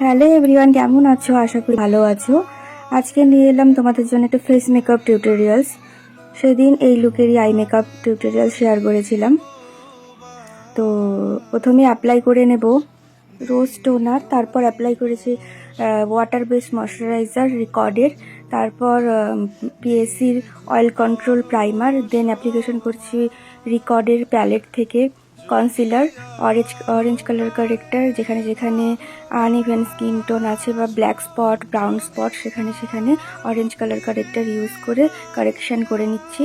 Hello everyone, কেমন আছো? আশা করি ভালো আছো। আজকে নিয়ে এলাম তোমাদের জন্য একটা ফেস মেকআপ টিউটোরিয়ালস। সেদিন এই লুকেরই আই মেকআপ টিউটোরিয়াল শেয়ার করেছিলাম। তো প্রথমে অ্যাপ্লাই করে নেব রোজ টোনার, তারপর অ্যাপ্লাই করেছি ওয়াটার বেস ময়শ্চারাইজার রিকর্ডের, তারপর পিএসির oil control primer, then application করছি রিকর্ডের প্যালেট থেকে কনসিলার, অরেঞ্জ কালার কারেক্টার, যেখানে যেখানে আনইভেন স্কিন টোন আছে বা ব্ল্যাক স্পট ব্রাউন স্পট সেখানে সেখানে অরেঞ্জ কালার কারেক্টার ইউজ করে কারেকশান করে নিচ্ছি।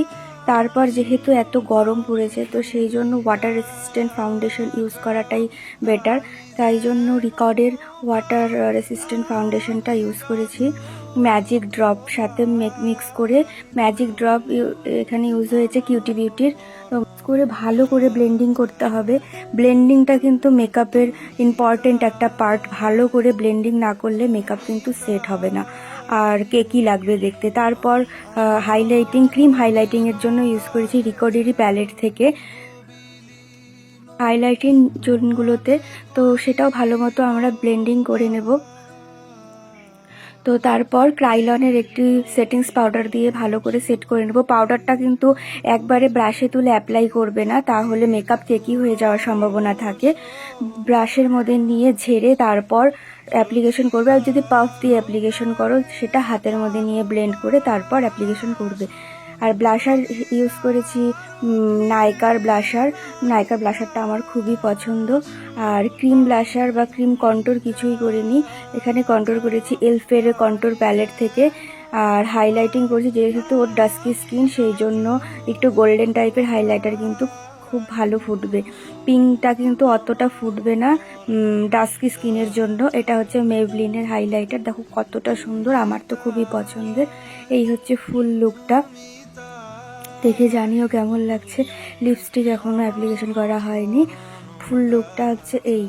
তারপর যেহেতু এত গরম পড়েছে তো সেই জন্য ওয়াটার রেসিস্ট্যান্ট ফাউন্ডেশন ইউজ করাটাই বেটার, তাই জন্য রিকর্ডের ওয়াটার রেসিস্ট্যান্ট ফাউন্ডেশনটা ইউজ করেছি ম্যাজিক ড্রপ সাথে মিক্স করে। ম্যাজিক ড্রপ এখানে ইউজ হয়েছে কিউটি বিউটির। করে ভালো করে ব্লেন্ডিং করতে হবে। ব্লেন্ডিংটা কিন্তু মেকআপের ইম্পর্টেন্ট একটা পার্ট। ভালো করে ব্লেন্ডিং না করলে মেকআপ কিন্তু সেট হবে না আর কেকি লাগবে দেখতে। তারপর হাইলাইটিং ক্রিম হাইলাইটিংয়ের জন্য ইউজ করেছি রিকর্ডেরই প্যালেট থেকে হাইলাইটিং জোনগুলোতে, তো সেটাও ভালো মতো আমরা ব্লেন্ডিং করে নেব। তো তারপর ক্রাইলনের একটি সেটিংস পাউডার দিয়ে ভালো করে সেট করে নেব। পাউডারটা কিন্তু একবারে ব্রাশে তুলে অ্যাপ্লাই করবে না, তাহলে মেকআপ কেকি হয়ে যাওয়ার সম্ভাবনা থাকে। ব্রাশের মধ্যে নিয়ে ঝেড়ে তারপর অ্যাপ্লিকেশন করবে, আর যদি পাফ দিয়ে অ্যাপ্লিকেশন করো সেটা হাতের মধ্যে নিয়ে ব্লেন্ড করে তারপর অ্যাপ্লিকেশন করবে। আর ব্লাশার ইউজ করেছি নাইকার ব্লাশারটা আমার খুবই পছন্দ। আর ক্রিম ব্লাশার বা ক্রিম কন্ট্রোর কিছুই করিনি, এখানে কন্ট্রোর করেছি এলফের কন্ট্রোর প্যালেট থেকে। আর হাইলাইটিং করেছি, যেহেতু ওর ডাস্কি স্কিন সেই জন্য একটু গোল্ডেন টাইপের হাইলাইটার কিন্তু খুব ভালো ফুটবে। পিঙ্কটা কিন্তু অতটা ফুটবে না ডাস্কি স্কিনের জন্য। এটা হচ্ছে মেবলিনের হাইলাইটার, দেখো কতটা সুন্দর, আমার তো খুবই পছন্দের। এই হচ্ছে ফুল লুকটা, দেখে জানিও কেমন লাগছে। লিপস্টিক এখনও অ্যাপ্লিকেশন করা হয়নি। ফুল লুকটা হচ্ছে এই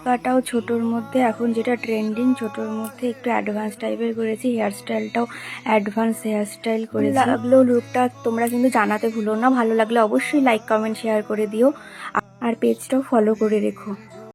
কাটাও ছোটোর মধ্যে এখন যেটা ট্রেন্ডিং, ছোটোর মধ্যে একটু অ্যাডভান্স টাইপের করেছি। হেয়ারস্টাইলটাও অ্যাডভান্স হেয়ারস্টাইল করেছি। লাগলো লুকটা তোমরা কিন্তু জানাতে ভুলো না। ভালো লাগলে অবশ্যই লাইক কমেন্ট শেয়ার করে দিও আর পেজটাও ফলো করে রেখো।